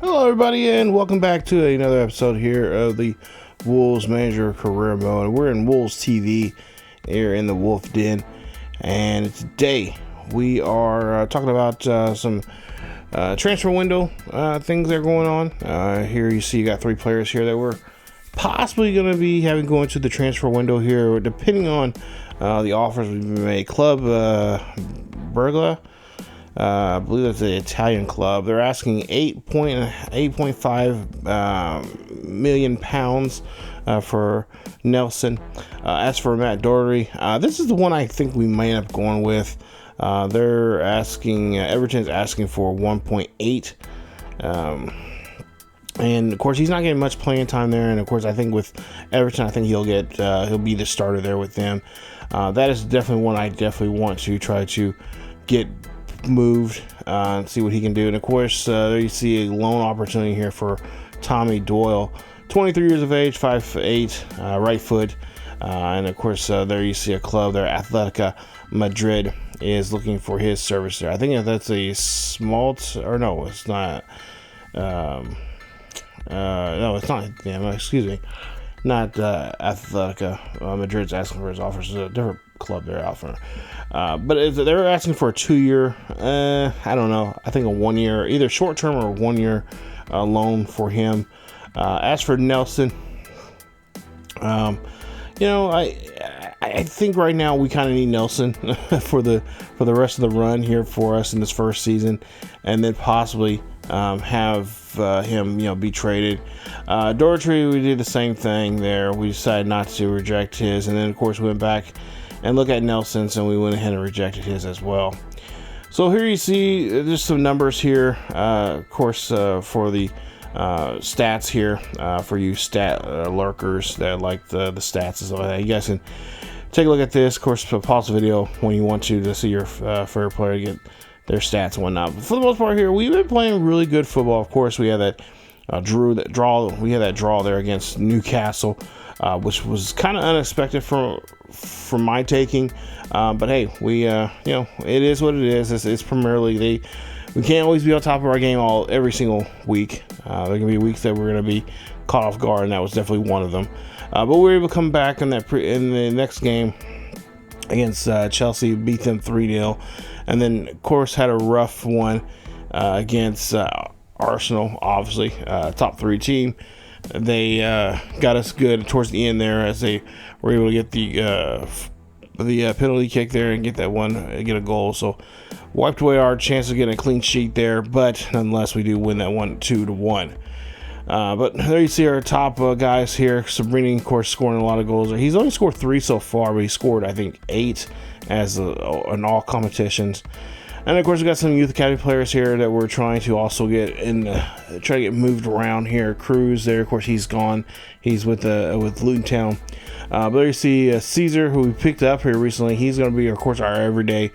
Hello everybody and welcome back to another episode here of the Wolves Manager Career Mode. We're in Wolves TV here in the Wolf Den, and today we are talking about some transfer window things that are going on. Here you see you got three players here that we're possibly going to be having going to the transfer window here, depending on the offers we've made. Club Bergla, I believe that's the Italian club. They're asking 8.5 million pounds for Nelson. As for Matt Doherty, this is the one I think we might end up going with. They're asking, Everton's asking for 1.8. And of course, he's not getting much playing time there. And of course, I think with Everton, I think he'll be the starter there with them. That is definitely one I definitely want to try to get moved and see what he can do. And of course, there you see a loan opportunity here for Tommy Doyle, 23 years of age, 5'8", right foot. And of course, there you see a club there, Atletico Madrid, is looking for his service there. I think that's a small, or no, it's not. No, it's not. Damn, excuse me. Not Atletico Madrid's asking for his offers. It's a different club they're offering. But if they're asking for a 2-year, I don't know. I think a 1 year, either short term or 1 year loan for him. As for Nelson, I think right now we kind of need Nelson for the rest of the run here for us in this first season, and then possibly have him be traded. Doherty, we did the same thing there. We decided not to reject his, and then of course we went back and look at Nelson's, and we went ahead and rejected his as well. So here you see just some numbers here, of course, for the stats here, for you stat lurkers that like the stats and stuff like that. You guys can take a look at this. Of course, pause the video when you want to see your favorite player get their stats and whatnot. But for the most part here, we've been playing really good football. Of course, we had that draw. We had that draw there against Newcastle, which was kind of unexpected from my taking. But hey, we it is what it is. It's Premier League. We can't always be on top of our game every single week. There can be weeks that we're going to be caught off guard, and that was definitely one of them. But we were able to come back in the next game against Chelsea, beat them 3-0, and then of course had a rough one against Arsenal, obviously top 3 team. They got us good towards the end there, as they were able to get the penalty kick there and get a goal. So wiped away our chance of getting a clean sheet there, but nonetheless we do win that one 2-1. But there you see our top guys here. Sabrini, of course, scoring a lot of goals. He's only scored 3 so far, but he scored, I think, 8 in all competitions. And of course, we got some youth academy players here that we're trying to also get moved around here. Cruz there, of course, he's gone. He's with Luton Town. But there you see Caesar, who we picked up here recently. He's going to be, of course, our everyday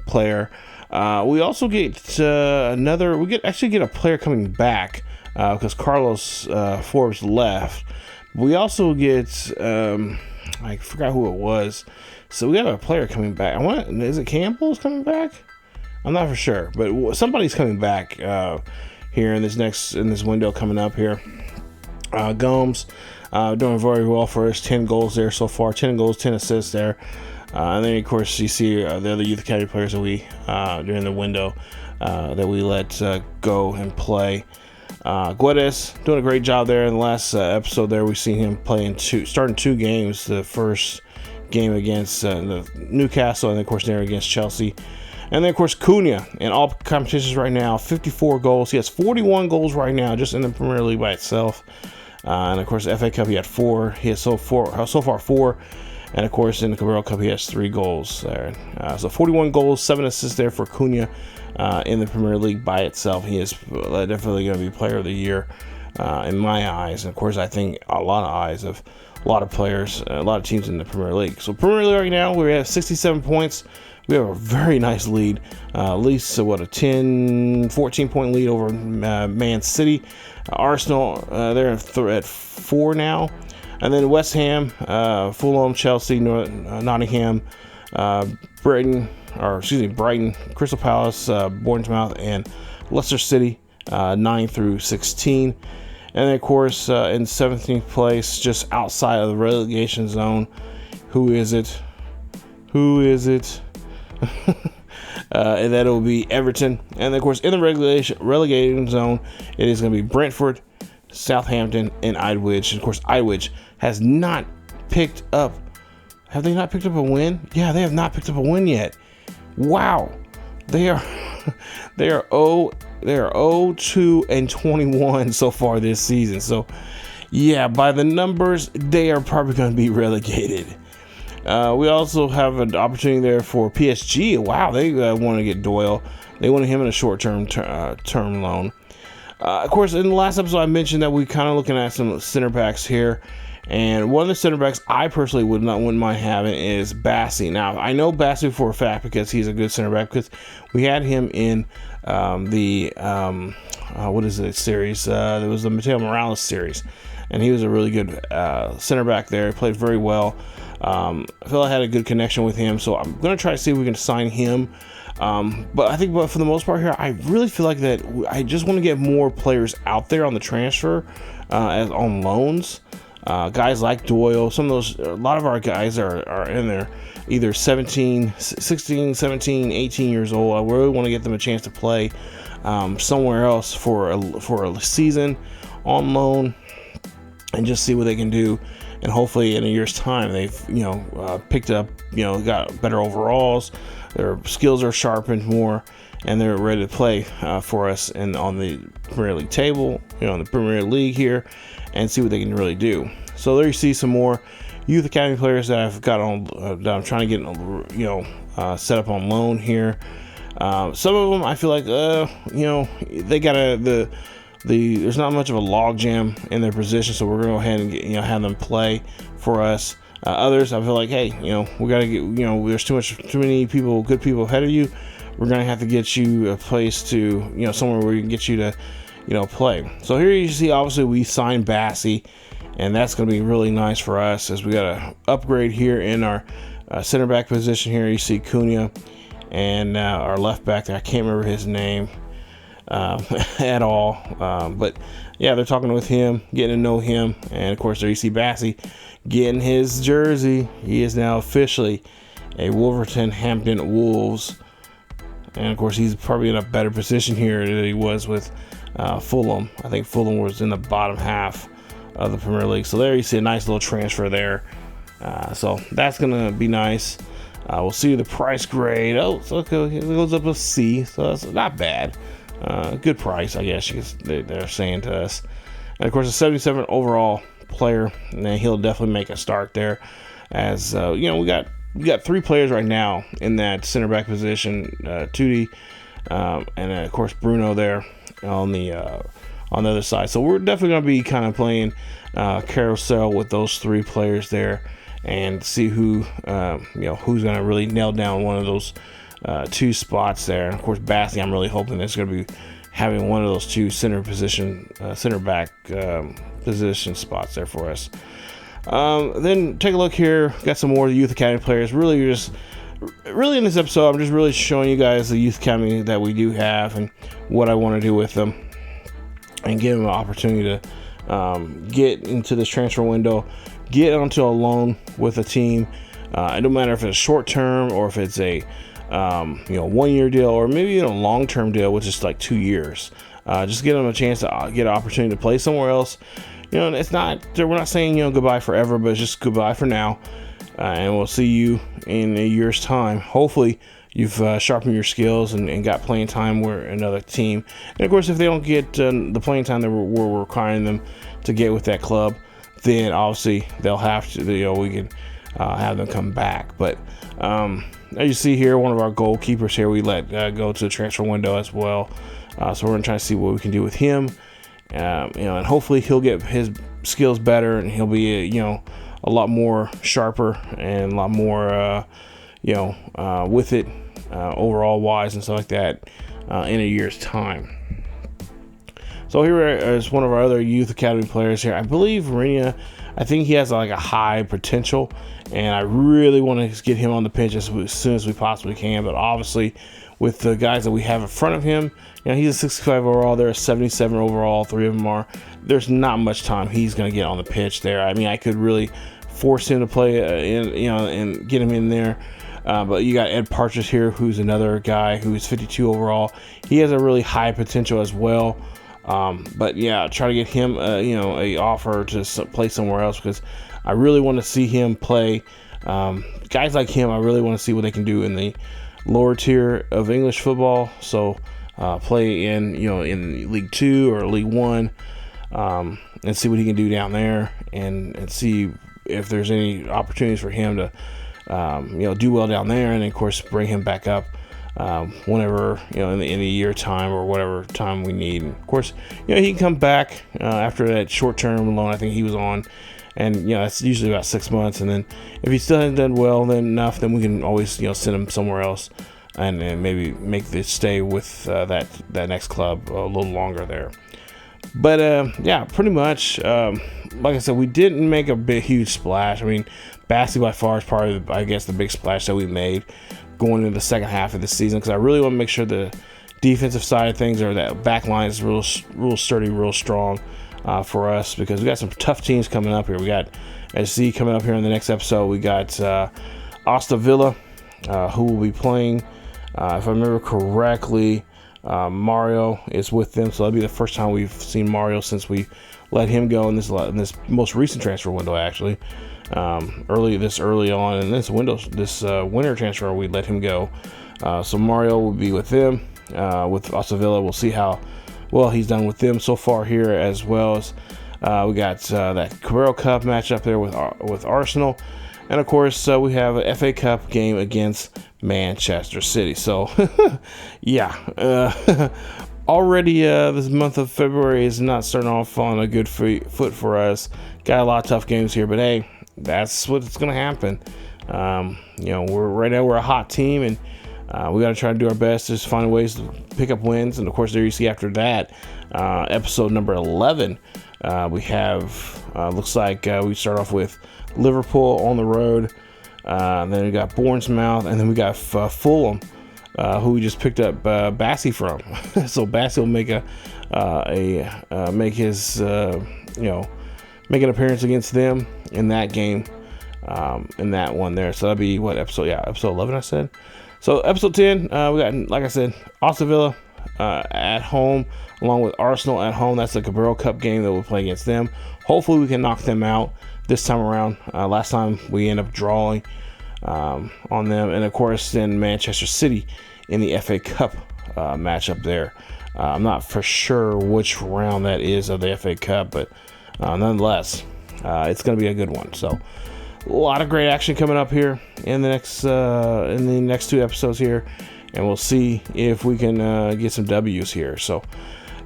player. We also get actually get a player coming back because Carlos Forbes left. We also get I forgot who it was. So we got a player coming back. Is it Campbell's coming back? I'm not for sure, but somebody's coming back here in this window coming up here. Gomes doing very well for us. 10 goals there so far. 10 goals, 10 assists there. And then of course you see the other youth academy players that we during the window that we let go and play. Guedes doing a great job there in the last episode. There we seen him starting 2 games. The first game against the Newcastle, and of course there against Chelsea. And then of course Cunha in all competitions right now, 54 goals. He has 41 goals right now just in the Premier League by itself. And of course FA Cup he had 4. He has so far 4. And of course in the Carabao Cup he has 3 goals there. So 41 goals, 7 assists there for Cunha in the Premier League by itself. He is definitely going to be player of the year in my eyes. And of course I think a lot of eyes of a lot of players, a lot of teams in the Premier League. So Premier League right now, we have 67 points. We have a very nice lead, at least 14 point lead over Man City. Arsenal, they're at 4 now. And then West Ham, Fulham, Chelsea, Nottingham, Brighton, Crystal Palace, Bournemouth, and Leicester City 9 through 16. And then, of course, in 17th place, just outside of the relegation zone, who is it? And that'll be Everton. And, of course, in the relegation zone, it is going to be Brentford, Southampton, and Ipswich. And, of course, Ipswich has not picked up. Have they not picked up a win? Yeah, they have not picked up a win yet. Wow. They are 0-2-21 so far this season. So, yeah, by the numbers, they are probably going to be relegated. We also have an opportunity there for PSG. Wow, they want to get Doyle. They wanted him in a short-term term loan. Of course, in the last episode, I mentioned that we kind of looking at some center backs here. And one of the center backs I personally wouldn't mind having is Bassi. Now, I know Bassi for a fact because he's a good center back, because we had him in series? There was the Mateo Morales series, and he was a really good center back there. He played very well. I feel I had a good connection with him, so I'm going to try to see if we can sign him. But for the most part here, I really feel like that I just want to get more players out there on the transfer as on loans. Guys like Doyle, a lot of our guys are in there either 16, 17, 18 years old. I really want to get them a chance to play somewhere else for a season on loan and just see what they can do. And hopefully in a year's time, they've picked up, got better overalls, their skills are sharpened more, and they're ready to play for us on the Premier League table, in the Premier League here, and see what they can really do. So there you see some more youth academy players that I've got on, that I'm trying to get, set up on loan here. Some of them I feel like, they got there's not much of a log jam in their position, so we're gonna go ahead and have them play for us. Others, I feel like, hey, we gotta get, there's too many good people ahead of you. We're gonna have to get you a place to, somewhere where we can get you to, play. So here you see, obviously, we signed Bassi, and that's gonna be really nice for us as we got to upgrade here in our center back position. Here you see Cunha and our left back there. I can't remember his name at all, but yeah, they're talking with him, getting to know him, and of course there you see Bassi getting his jersey. He is now officially a Wolverhampton Wolves, and of course he's probably in a better position here than he was with Fulham. I think Fulham was in the bottom half of the Premier League, so there you see a nice little transfer there. So that's gonna be nice. We'll see the price grade. Oh, so it goes up a C, so that's not bad. Good price, I guess they're saying to us. And of course, a 77 overall player, and he'll definitely make a start there. As we got 3 players right now in that center back position: Tutti, and of course Bruno there on the other side. So we're definitely going to be kind of playing carousel with those 3 players there, and see who's going to really nail down one of those 2 spots there. And of course, Bassi, I'm really hoping it's going to be having one of those 2 center back position spots there for us. Then take a look here. Got some more youth academy players. Really in this episode, I'm just really showing you guys the youth academy that we do have and what I want to do with them, and give them an opportunity to get into this transfer window, get onto a loan with a team. It don't matter if it's short term or if it's a 1-year deal, or maybe even a long-term deal, which is like 2 years. Just give them a chance to get an opportunity to play somewhere else. It's not, we're not saying goodbye forever, but it's just goodbye for now, and we'll see you in a year's time. Hopefully you've sharpened your skills and got playing time where another team. And of course, if they don't get the playing time that we're requiring them to get with that club, then obviously they'll have to, we can have them come back. But as you see here, one of our goalkeepers here, we let go to the transfer window as well. So we're gonna try to see what we can do with him, and hopefully he'll get his skills better, and he'll be a lot more sharper and a lot more with it overall wise and stuff like that in a year's time. So here is one of our other youth academy players here. I believe Renia I think he has like a high potential, and I really want to get him on the bench as soon as we possibly can. But obviously, with the guys that we have in front of him, he's a 65 overall. They're a 77 overall. 3 of them are. There's not much time he's going to get on the pitch there. I mean, I could really force him to play, and get him in there. But you got Ed Partridge here, who's another guy who is 52 overall. He has a really high potential as well. But yeah, try to get him, a offer to play somewhere else, because I really want to see him play. Guys like him, I really want to see what they can do in the lower tier of English football. So play in League 2 or League 1, and see what he can do down there, and see if there's any opportunities for him to do well down there, and of course bring him back up whenever, in a year time or whatever time we need. And of course, he can come back after that short-term loan I think he was on, and that's usually about 6 months. And then if he still hasn't done well then we can always send him somewhere else, and maybe make the stay with that next club a little longer there. But yeah, pretty much, like I said, we didn't make a huge splash. I mean, Bassey by far is probably, I guess, the big splash that we made going into the second half of the season, because I really want to make sure the defensive side of things, or that back line, is real sturdy, real strong for us, because we got some tough teams coming up here. We got SC coming up here in the next episode. We got Aston Villa, who will be playing, if I remember correctly, Mario is with them, so that'll be the first time we've seen Mario since we let him go in this most recent transfer window, actually. Early on in this winter transfer, we let him go. So Mario will be with them, with Aston Villa. We'll see how well he's done with them so far here, as well as we got that Carabao Cup match up there with Arsenal, and of course we have a FA Cup game against Manchester City. So yeah, already this month of February is not starting off on a good foot for us. Got a lot of tough games here, but hey, that's what's going to happen. We're a hot team, and we got to try to do our best to just find ways to pick up wins. And of course, there you see after that, episode number 11, we have, looks like we start off with Liverpool on the road. Then we got Bournemouth, and then we got Fulham, who we just picked up Bassey from. So Bassey will make an appearance against them in that game, in that one there. So that'll be episode 11 I said. So episode 10, we got, like I said, Aston Villa at home, along with Arsenal at home. That's the Carabao Cup game that we'll play against them. Hopefully we can knock them out this time around. Last time we end up drawing on them. And of course then Manchester City in the FA Cup matchup there. I'm not for sure which round that is of the FA Cup, but nonetheless, it's going to be a good one. So a lot of great action coming up here in the next 2 episodes here, and we'll see if we can get some W's here. So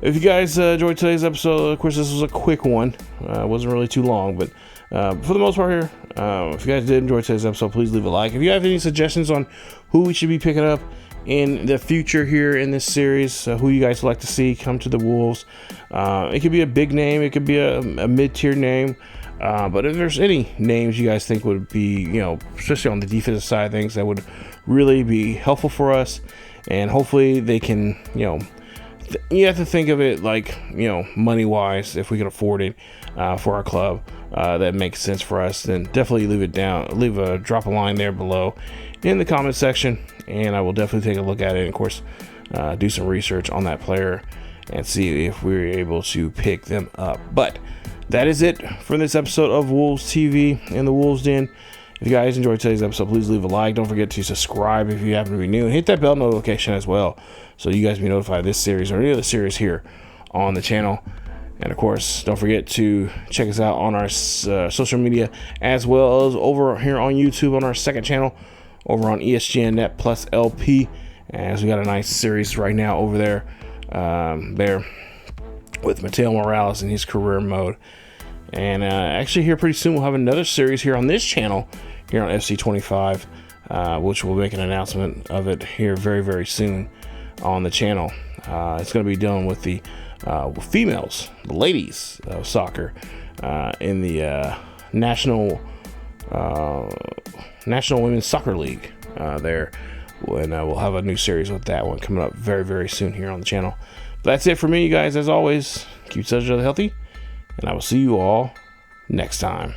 if you guys enjoyed today's episode, of course this was a quick one, it wasn't really too long, but for the most part here, if you guys did enjoy today's episode, please leave a like. If you have any suggestions on who we should be picking up in the future here in this series, who you guys would like to see come to the Wolves, it could be a big name, it could be a mid-tier name, but if there's any names you guys think would be, especially on the defensive side of things, that would really be helpful for us, and hopefully they can, you have to think of it like, money wise, if we can afford it for our club, that makes sense for us, then definitely drop a line there below in the comment section, and I will definitely take a look at it, and of course do some research on that player and see if we're able to pick them up. But that is it for this episode of Wolves TV and the Wolves Den. If you guys enjoyed today's episode, please leave a like. Don't forget to subscribe if you happen to be new, and hit that bell notification as well, so you guys be notified of this series or any other series here on the channel. And of course, don't forget to check us out on our social media, as well as over here on YouTube on our second channel, over on ESGNet plus LP, as we got a nice series right now over there, with Mateo Morales in his career mode. And actually here pretty soon we'll have another series here on this channel, here on FC25, which we'll make an announcement of it here very, very soon on the channel. It's going to be dealing with the females, the ladies of soccer, in the National Women's Soccer League there. And we'll have a new series with that one coming up very, very soon here on the channel. But that's it for me, you guys. As always, keep each other healthy, and I will see you all next time.